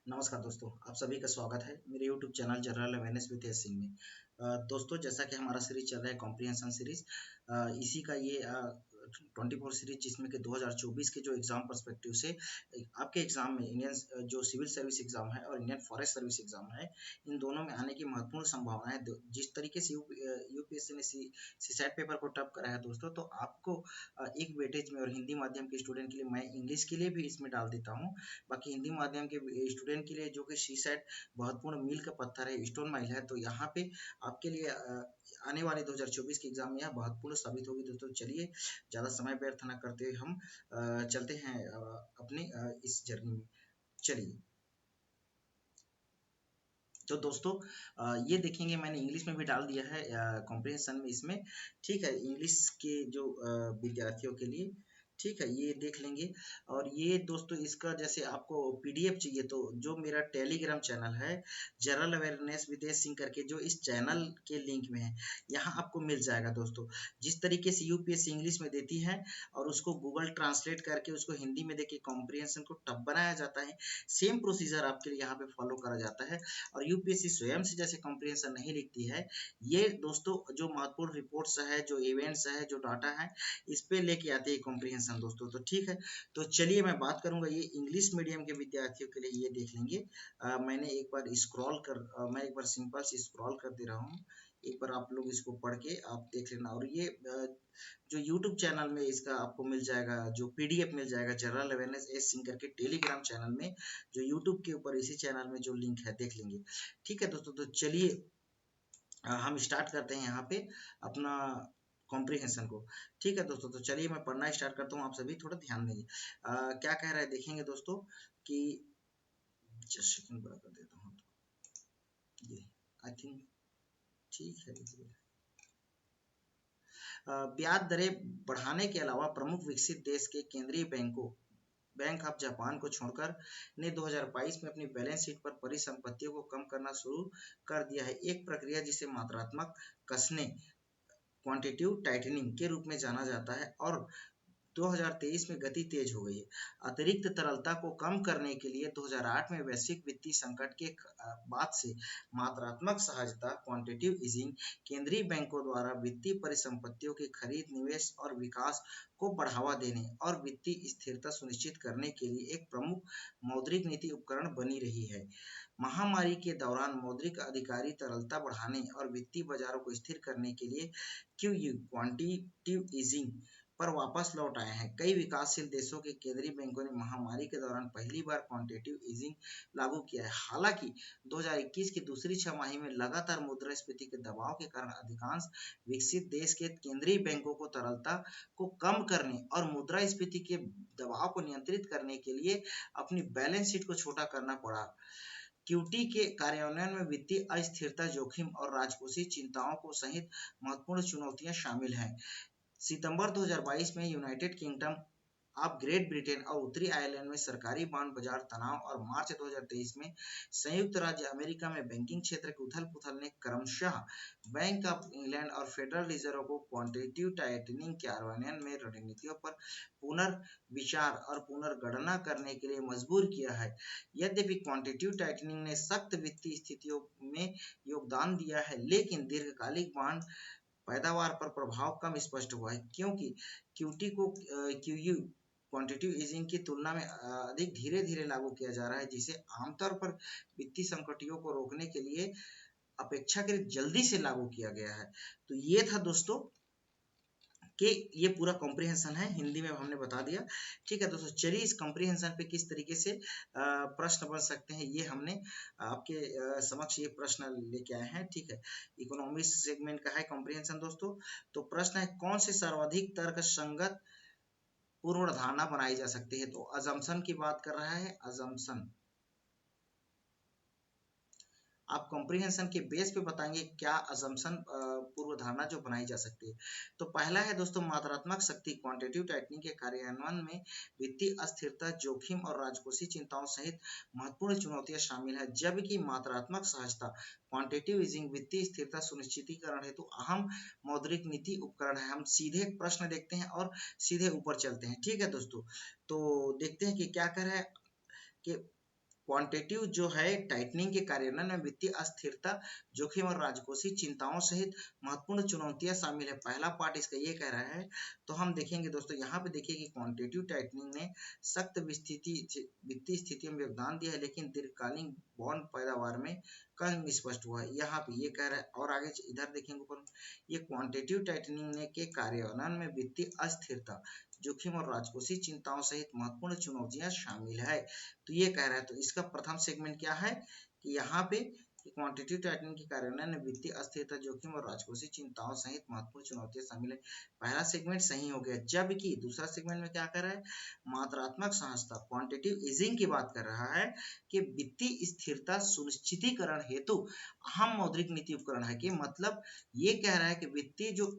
नमस्कार दोस्तों, आप सभी का स्वागत है मेरे YouTube channel general awareness with S Singh में। दोस्तों, जैसा कि हमारा सीरीज चल रहा है कॉम्प्रिहेंशन सीरीज, इसी का ये 24 सीरीज, जिसमें कि 2024 के जो एग्जाम पर्सपेक्टिव से आपके एग्जाम में इंडियन जो सिविल सर्विस एग्जाम है और इंडियन फॉरेस्ट सर्विस एग्जाम है, इन दोनों में आने की महत्वपूर्ण संभावना है। जिस तरीके से यूपीएससी ने सीसैट पेपर को टफ करा है दोस्तों, तो आपको एक वेटेज में और हिंदी माध्यम के स्टूडेंट के लिए मैं इंग्लिश के लिए भी इसमें डाल देता हूँ। बाकी हिंदी माध्यम के स्टूडेंट के लिए जो कि सी सेट महत्वपूर्ण मील का पत्थर है, स्टोन माइल है, तो यहाँ पे आपके लिए आने वाले 2024 के एग्जाम में यह महत्वपूर्ण साबित होगी दोस्तों। चलिए, ज़्यादा समय व्यर्थ न करते हुए हम चलते हैं अपनी इस जर्नी में। चलिए, तो दोस्तों, ये देखेंगे मैंने इंग्लिश में भी डाल दिया है कॉम्प्रिहेंशन में इसमें। ठीक है, इंग्लिश के जो विद्यार्थियों के लिए, ठीक है, ये देख लेंगे। और ये दोस्तों, इसका जैसे आपको पीडीएफ चाहिए तो जो मेरा टेलीग्राम चैनल है जनरल अवेयरनेस विदेश सिंह करके, जो इस चैनल के लिंक में है, यहाँ आपको मिल जाएगा दोस्तों। जिस तरीके से यूपीएससी इंग्लिश में देती है और उसको गूगल ट्रांसलेट करके उसको हिंदी में देके कॉम्प्रिहेंशन को टफ बनाया जाता है, सेम प्रोसीजर आपके लिए यहाँ पे फॉलो करा जाता है। और यूपीएससी स्वयं से जैसे कॉम्प्रिहेंशन नहीं लिखती है, ये दोस्तों जो महत्वपूर्ण रिपोर्ट्स है, जो इवेंट्स है, जो डाटा है, इस पे लेके आती है कॉम्प्रिहेंशन दोस्तों। तो ठीक है, तो चलिए मैं बात करूंगा ये इंग्लिश मीडियम के विद्यार्थियों के लिए। ये देख लेंगे, मैंने एक बार मैं एक बार सिंपल से स्क्रॉल कर दे रहा हूँ। एक बार आप लोग इसको पढ़ के आप देख लेना। और ये जो YouTube चैनल में इसका आपको मिल जाएगा, जो पीडीएफ मिल जाएगा जनरल अवेयरनेस एस सिंह करके टेलीग्राम चैनल में, जो YouTube के ऊपर इसी चैनल में जो लिंक है देख लेंगे। ठीक है दोस्तों, तो चलिए हम स्टार्ट करते हैं यहाँ पे अपना कॉम्प्रिहेंशन को। ठीक है दोस्तों, तो चलिए मैं पढ़ना स्टार्ट करता हूँ, आप सभी थोड़ा ध्यान देंगे। क्या कह रहा है देखेंगे दोस्तों कि जस्ट सेकंड बड़ा कर देता हूँ, तो ये आई थिंक ठीक है। ब्याज दरें बढ़ाने के अलावा प्रमुख विकसित देश के केंद्रीय बैंकों बैंक ऑफ जापान को छोड़कर ने 2022 में अपनी बैलेंस शीट पर परिसंपत्तियों को कम करना शुरू कर दिया है। एक प्रक्रिया जिसे मात्रात्मक कसने क्वांटिटेटिव टाइटनिंग के रूप में जाना जाता है, और 2023 में गति तेज हो गई है। अतिरिक्त तरलता को कम करने के लिए 2008 में वैश्विक वित्तीय संकट के बाद से मात्रात्मक सहायता क्वांटिटेटिव ईजिंग केंद्रीय बैंकों द्वारा वित्तीय परिसंपत्तियों की खरीद, निवेश और विकास को बढ़ावा देने और वित्तीय स्थिरता सुनिश्चित करने के लिए एक प्रमुख मौद्रिक नीति उपकरण बनी रही है। महामारी के दौरान मौद्रिक अधिकारी तरलता बढ़ाने और वित्तीय बाजारों को स्थिर करने के लिए क्यूयू क्वांटिटेटिव ईजिंग पर वापस लौट आए हैं। कई विकासशील देशों के केंद्रीय बैंकों ने महामारी के दौरान पहली बार क्वांटिटेटिव ईजिंग लागू किया है। हालांकि 2021 की दूसरी छमाही में लगातार मुद्रास्फीति के दबाव के कारण अधिकांश विकसित देश के केंद्रीय बैंकों को तरलता को कम करने और मुद्रास्फीति के दबाव को नियंत्रित करने के लिए अपनी बैलेंस शीट को छोटा करना पड़ा। क्यूटी के कार्यान्वयन में वित्तीय अस्थिरता, जोखिम और राजकोषीय चिंताओं को सहित महत्वपूर्ण चुनौतियां शामिल हैं। सितंबर 2022 में United kingdom of great Britain और उत्तरी आयरलैंड में सरकारी बॉन्ड बाजार तनाव, और मार्च 2023 में संयुक्त राज्य अमेरिका में बैंकिंग क्षेत्र की उथल-पुथल ने क्रमशः बैंक ऑफ इंग्लैंड और फेडरल रिजर्व को क्वांटिटेटिव टाइटनिंग के कार्यान्वयन में रणनीतियों पर पुनर्विचार और पुनर्गणना करने के लिए मजबूर किया है। यद्यपि क्वांटिटेटिव टाइटनिंग ने सख्त वित्तीय स्थितियों में योगदान दिया है, लेकिन दीर्घकालिक बॉन्ड पैदावार पर प्रभाव कम स्पष्ट हुआ है, क्योंकि क्यूटी को क्यूयू क्वांटिटेटिव ईजिंग की तुलना में अधिक धीरे धीरे लागू किया जा रहा है, जिसे आमतौर पर वित्तीय संकटों को रोकने के लिए अपेक्षाकृत जल्दी से लागू किया गया है। तो ये था दोस्तों कि ये पूरा कॉम्प्रिहेंशन है, हिंदी में हमने बता दिया। ठीक है दोस्तों, चलिए इस कॉम्प्रिहेंशन पे किस तरीके से प्रश्न बन सकते हैं, ये हमने आपके समक्ष ये प्रश्न लेके आए हैं। ठीक है, इकोनॉमिक्स सेगमेंट का है कॉम्प्रिहेंशन दोस्तों। तो प्रश्न है, कौन से सर्वाधिक तर्क संगत पूर्व धारणा बनाई जा सकती है? तो अजम्पशन की बात कर रहा है, अजम्पशन। आप कॉम्प्रिहेंशन के बेस पे बताएंगे क्या असम्पशन पूर्व धारणा जो बनाई जा सकती है। तो पहला है दोस्तों, मात्रात्मक शक्ति क्वांटिटेटिव टाइटनिंग के कार्यान्वयन में वित्तीय अस्थिरता, जोखिम और राजकोषीय चिंताओं सहित महत्वपूर्ण चुनौतियां शामिल है, जबकि मात्रात्मक सहजता क्वांटिटेटिव ईजिंग वित्तीय स्थिरता सुनिश्चितीकरण हेतु अहम मौद्रिक नीति उपकरण है। हम सीधे प्रश्न देखते हैं और सीधे ऊपर चलते हैं। ठीक है दोस्तों, तो देखते हैं कि क्या कर रहा है कि क्वांटिटेटिव जो है टाइटनिंग के कार्यान्वयन में वित्तीय अस्थिरता, जोखिम और राजकोषीय चिंताओं सहित महत्वपूर्ण चुनौतियां शामिल है। पहला पार्ट इसका ये कह रहा है। तो हम देखेंगे दोस्तों, यहाँ पे देखिए कि क्वांटिटेटिव टाइटनिंग ने सख्त वित्तीय स्थितियों में योगदान दिया है, लेकिन दीर्घकालीन बॉन्ड पैदावार में कम स्पष्ट हुआ है। यहाँ पे ये कह रहा है। और आगे इधर देखेंगे ऊपर, ये क्वांटिटेटिव टाइटनिंग ने के कार्यान्वयन में वित्तीय अस्थिरता, जोखिम और राजकोषीय चिंताओं सहित महत्वपूर्ण चुनौतियां शामिल है। तो ये कह रहा है। तो इसका प्रथम सेगमेंट क्या है कि यहाँ पे क्वांटिटेटिव टाइटनिंग के कार्यान्वयन में वित्तीय अस्थिरता, जोखिम और राजकोषीय चिंताओं सहित महत्वपूर्ण चुनौतियां शामिल है। पहला सेगमेंट सही हो गया। जबकि दूसरा सेगमेंट में क्या कर रहा है, मात्रात्मक सहजता, क्वांटिटेटिव ईजिंग की बात कर रहा है कि वित्तीय स्थिरता सुनिश्चितीकरण हेतु अहम मौद्रिक नीति उपकरण है। कि मतलब ये कह रहा है कि वित्तीय जो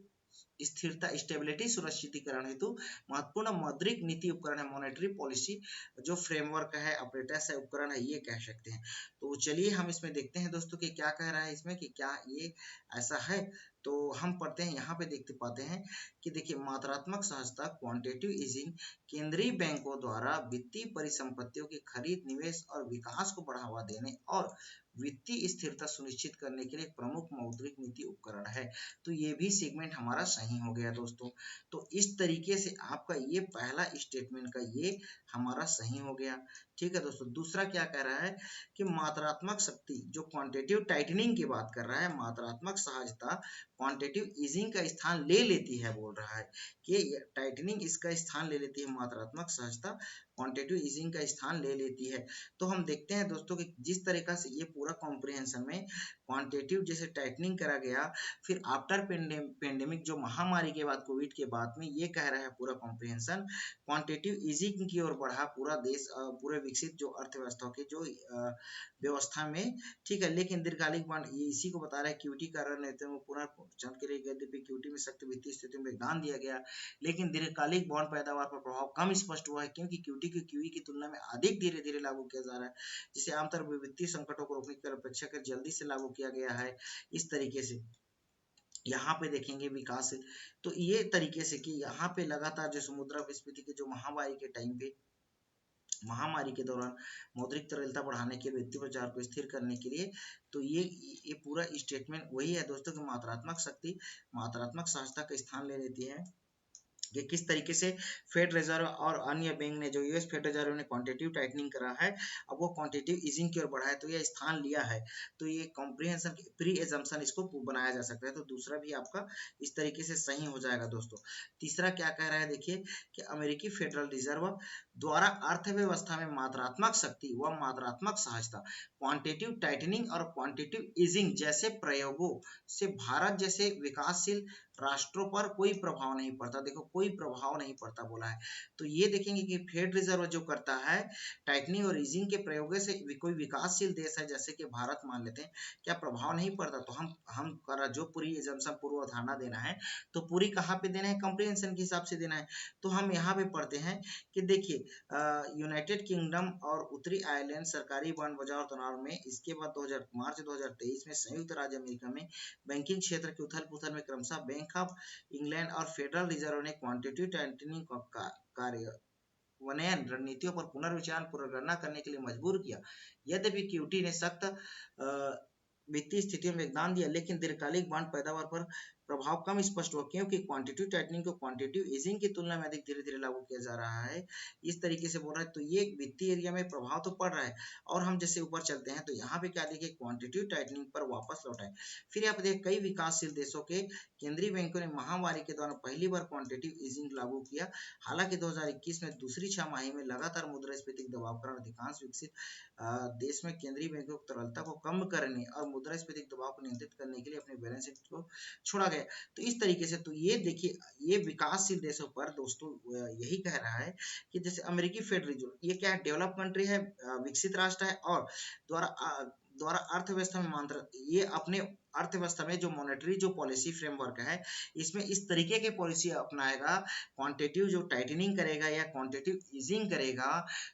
स्थिरता, स्टेबिलिटी सुनिश्चितीकरण हेतु महत्वपूर्ण मौद्रिक नीति उपकरण है, मॉनेटरी पॉलिसी जो फ्रेमवर्क है, ऑपरेटर्स है, उपकरण है, ये कह सकते हैं। तो चलिए हम इसमें देखते हैं दोस्तों कि क्या कह रहा है इसमें, कि क्या ये ऐसा है। तो हम पढ़ते हैं, यहाँ पे देखते पाते हैं कि देखिए, मात्रात्मक सहजता, क्वांटिटेटिव ईजिंग केंद्रीय बैंकों द्वारा वित्तीय परिसंपत्तियों की खरीद, निवेश और विकास को बढ़ावा देने और वित्तीय स्थिरता सुनिश्चित करने के लिए एक प्रमुख मौद्रिक नीति उपकरण है। तो ये भी सेगमेंट हमारा सही हो गया दोस्तों। तो इस तरीके से आपका ये पहला स्टेटमेंट का ये हमारा सही हो गया। ठीक है दोस्तों। दूसरा क्या कह रहा है कि मात्रात्मक शक्ति, जो क्वांटिटेटिव टाइटनिंग की बात कर रहा है, मात्रात्मक सहजता क्वांटिटेटिव ईजिंग का स्थान ले लेती है, बोल रहा है कि टाइटनिंग इसका स्थान ले लेती है, मात्रात्मक सहजता क्वांटिटेटिव ईजिंग का स्थान ले लेती है। तो हम देखते हैं दोस्तों कि जिस तरीका से ये पूरा कॉम्प्रिहेंशन में क्वांटिटेटिव जैसे टाइटनिंग करा गया, फिर आफ्टर पेंडेमिक जो महामारी के बाद, कोविड के बाद में, ये कह रहा है पूरा कॉम्प्रिहेंशन क्वांटिटेटिव ईजिंग की ओर बढ़ा पूरा देश, पूरे विकसित जो अर्थव्यवस्था की जो व्यवस्था में। ठीक है। लेकिन दीर्घकालिक बॉन्ड ये इसी को बता रहा है, क्यूटी कारण पुनर्चंद के लिए यद्यपि क्यूटी में सख्त वित्तीय स्थिति में योगदान दिया गया, लेकिन दीर्घकालिक बॉन्ड पैदावार पर प्रभाव कम स्पष्ट हुआ है, क्योंकि क्यूटी को क्यूई की तुलना में अधिक धीरे धीरे लागू किया जा रहा है, जिसे आमतौर पर वित्तीय संकटों को रोकने की अपेक्षा कर जल्दी से लागू किया गया है। इस तरीके से यहाँ पे देखेंगे विकास। तो ये तरीके से कि यहाँ पे लगातार जो मुद्रास्फीति के जो महामारी के टाइम पे, महामारी के दौरान मौद्रिक तरलता बढ़ाने के वित्तीय बाजार को स्थिर करने के लिए, तो ये पूरा स्टेटमेंट वही है दोस्तों कि मात्रात्मक शक्ति, मात्रात्मक सहजता का स्थान ले लेती है। कि किस तरीके से फेड रिजर्व और अन्य बैंक ने, जो यूएस फेड रिजर्व ने क्वांटिटेटिव टाइटनिंग करा है, अब वो क्वांटिटेटिव ईजिंग की ओर बढ़ा है, तो ये स्थान लिया है। तो ये कॉम्प्रिहेंशन प्री एजम्पशन इसको बनाया जा सकता है। तो दूसरा भी आपका इस तरीके से सही हो जाएगा दोस्तों। तीसरा क्या कह रहा है, देखिए कि अमेरिकी फेडरल रिजर्व द्वारा अर्थव्यवस्था में मात्रात्मक शक्ति व मात्रात्मक सहजता, क्वांटिटेटिव टाइटनिंग और क्वांटिटेटिव ईजिंग जैसे प्रयोगों से भारत जैसे विकासशील राष्ट्रों पर कोई प्रभाव नहीं पड़ता। देखो, कोई प्रभाव नहीं पड़ता बोला है। तो ये देखेंगे कि फेड रिजर्व जो करता है टाइटनिंग और ईजिंग के प्रयोग से कोई विकासशील देश है जैसे कि भारत मान लेते हैं, क्या प्रभाव नहीं पड़ता। तो हम जो पूरी एजम्पशन, पूर्व धारणा देना है, तो पूरी कहाँ पे देना है, कंप्रिहेंशन के हिसाब से देना है। तो हम यहाँ पे पढ़ते हैं कि देखिए, यूनाइटेड किंगडम और उत्तरी आयरलैंड सरकारी बॉन्ड बाजार तनाव में, इसके बाद मार्च 2023 में संयुक्त राज्य अमेरिका में बैंकिंग क्षेत्र के उथल पुथल में क्रमशः बैंक ऑफ इंग्लैंड और फेडरल रिजर्व ने क्वांटिटेटिव टाइटनिंग कार्यान्वयन रणनीतियों पर पुनर्विचार, पुनर्गणना करने के लिए मजबूर किया। यद्यपि क्यूटी ने सख्त वित्तीय स्थितियों में योगदान दिया, लेकिन दीर्घकालिक बॉन्ड पैदावार पर प्रभाव कम स्पष्ट हुआ, क्योंकि क्वांटिटेटिव टाइटनिंग को क्वांटिटेटिव ईजिंग की तुलना में अधिक धीरे धीरे लागू किया जा रहा है। इस तरीके से बोल रहा है। तो ये वित्तीय एरिया में प्रभाव तो पड़ रहा है। और हम जैसे ऊपर चलते हैं, तो यहाँ पे क्या देखिए, क्वांटिटेटिव टाइटनिंग पर वापस लौटा है। फिर यहाँ पे देखिए, कई विकासशील देशों के केंद्रीय बैंकों ने महामारी के दौरान पहली बार क्वांटिटेटिव ईजिंग लागू किया। हालांकि 2021 में दूसरी छमाही में लगातार मुद्रास्फीति दबाव कारण अधिकांश विकसित देश में केंद्रीय बैंकों की तरलता को कम करने और मुद्रास्फीति दबाव को नियंत्रित करने के लिए अपने बैलेंस शीट को छोड़ा गया। तो इस तरीके से, तो ये देखिए, ये विकासशील देशों पर दोस्तों यही कह रहा है कि जैसे अमेरिकी फेड रिजर्व, ये क्या है, डेवलप कंट्री है, विकसित राष्ट्र है, और द्वारा अर्थव्यवस्था में मंत्र ये अपने अर्थव्यवस्था में जो मॉनेटरी जो पॉलिसी फ्रेमवर्क है, इसमें इस तरीके की पॉलिसी अपनाएगा, क्वांटिटेटिव जो टाइटनिंग करेगा या क्वांटिटेटिव ईजिंग करेगा,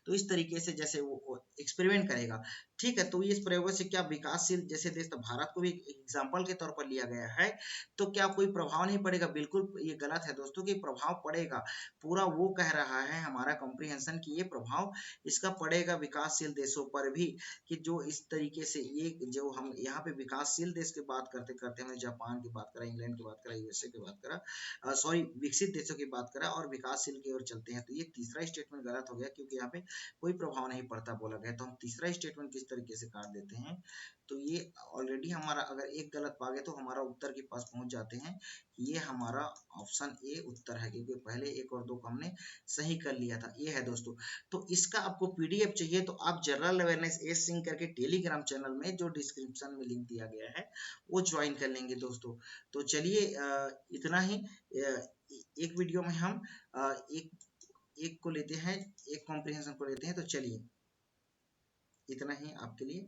तो इस तरीके से जैसे वो एक्सपेरिमेंट करेगा। ठीक है, तो इस प्रयोग से क्या विकासशील जैसे देश, तो भारत को भी एग्जाम्पल के तौर पर लिया गया है, तो क्या कोई प्रभाव नहीं पड़ेगा? बिल्कुल ये गलत है दोस्तों कि प्रभाव पड़ेगा। पूरा वो कह रहा है हमारा कॉम्प्रिहेंशन कि ये प्रभाव इसका पड़ेगा विकासशील देशों पर भी, कि जो इस तरीके से ये जो हम यहाँ पे विकासशील देश की बात करते करते हमने जापान की बात करा, इंग्लैंड की बात करा, यूएसए की बात करा, सॉरी विकसित देशों की बात करा और विकासशील की ओर चलते हैं, तो ये तीसरा स्टेटमेंट गलत हो गया क्योंकि यहाँ पे कोई प्रभाव नहीं पड़ता बोला गया। तो हम तीसरा स्टेटमेंट किस तरीके से काट देते हैं, तो ये ऑलरेडी हमारा अगर एक गलत पा गए तो हमारा उत्तर के पास पहुंच जाते हैं। ये हमारा ऑप्शन ए उत्तर है, क्योंकि पहले एक और दो को हमने सही कर लिया था। ये है दोस्तों। तो इसका आपको पीडीएफ चाहिए तो आप जनरल अवेयरनेस एस सिंह करके टेलीग्राम चैनल में जो डिस्क्रिप्शन में लिंक दिया गया है वो ज्वाइन कर लेंगे दोस्तों। तो चलिए इतना ही। एक वीडियो में हम एक एक को लेते हैं, एक कॉम्प्रिहेंशन को लेते हैं। तो चलिए इतना ही आपके लिए।